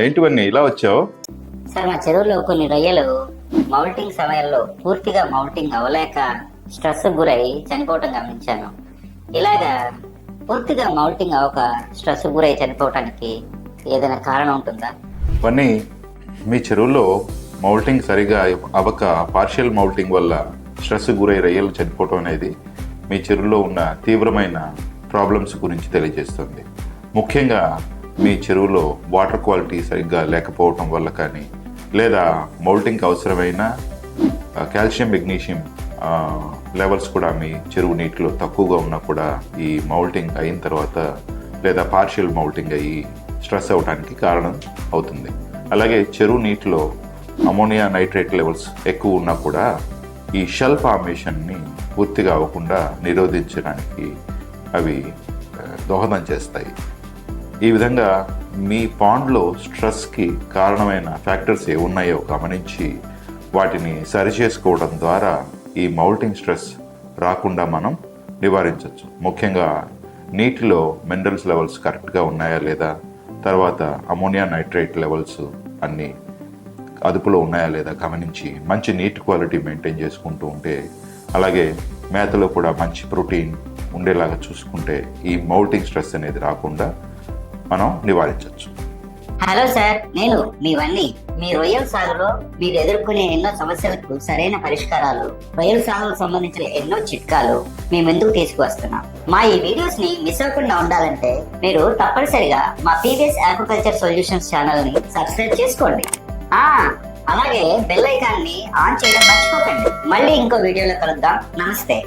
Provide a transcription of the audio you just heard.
ఏంటివన్నీ ఇలా వచ్చావు? సార్ మా చెరువులో కొన్ని రొయ్యలు మౌల్టింగ్ సమయంలో పూర్తిగా మౌల్టింగ్ అవ్వలేక స్ట్రెస్ గురై చనిపోవటం గమనించాను. ఇలాగా పూర్తిగా మౌల్టింగ్ అవ్వక స్ట్రెస్ గురై చనిపోవటానికి ఏదైనా కారణం ఉంటుందా? ఇవన్నీ మీ చెరువులో మౌల్టింగ్ సరిగా అవ్వక పార్షియల్ మౌల్టింగ్ వల్ల స్ట్రెస్ గురై రొయ్యలు చనిపోవటం అనేది మీ చెరువులో ఉన్న తీవ్రమైన ప్రాబ్లమ్స్ గురించి తెలియజేస్తుంది. ముఖ్యంగా మీ చెరువులో వాటర్ క్వాలిటీ సరిగ్గా లేకపోవటం వల్ల కానీ, లేదా మౌల్టింగ్కి అవసరమైన కాల్షియం మెగ్నీషియం లెవెల్స్ కూడా మీ చెరువు నీటిలో తక్కువగా ఉన్నా కూడా ఈ మౌల్టింగ్ అయిన తర్వాత లేదా పార్షియల్ మౌల్టింగ్ అయ్యి స్ట్రెస్ అవ్వడానికి కారణం అవుతుంది. అలాగే చెరువు నీటిలో అమోనియా నైట్రేట్ లెవెల్స్ ఎక్కువ ఉన్నా కూడా ఈ షెల్ ఫార్మేషన్ని పూర్తిగా అవ్వకుండా నిరోధించడానికి అవి దోహదం చేస్తాయి. ఈ విధంగా మీ పాండ్లో స్ట్రెస్కి కారణమైన ఫ్యాక్టర్స్ ఏ ఉన్నాయో గమనించి వాటిని సరిచేసుకోవడం ద్వారా ఈ మౌల్టింగ్ స్ట్రెస్ రాకుండా మనం నివారించవచ్చు. ముఖ్యంగా నీటిలో మినరల్స్ లెవెల్స్ కరెక్ట్గా ఉన్నాయా లేదా, తర్వాత అమోనియా నైట్రేట్ లెవెల్స్ అన్నీ అదుపులో ఉన్నాయా లేదా గమనించి మంచి నీటి క్వాలిటీ మెయింటైన్ చేసుకుంటూ ఉంటే, అలాగే మేతలో కూడా మంచి ప్రోటీన్ ఉండేలాగా చూసుకుంటే ఈ మౌల్టింగ్ స్ట్రెస్ అనేది రాకుండా మనం నివారించవచ్చు. హలో సార్, నేను మీవన్నీ. మీ రొయ్యల సాగులో మీరు ఎదుర్కొనే ఎన్నో సమస్యలకు సరైన పరిష్కారాలు, రొయ్యల సాగుకు సంబంధించిన ఎన్నో చిట్కాలు మీ ముందుకు తీసుకువస్తున్నాం. మా ఈ వీడియోస్ ని మిస్ అవ్వకుండా ఉండాలంటే మీరు తప్పనిసరిగా మా పీవీఎస్ ఆక్వాకల్చర్ సొల్యూషన్స్ ఛానల్ ని సబ్స్క్రైబ్ చేసుకోండి. అలాగే బెల్ ఐకాన్ ని ఆన్ చేయడం మర్చిపోకండి. మళ్ళీ ఇంకో వీడియోలో కలుద్దాం. నమస్తే.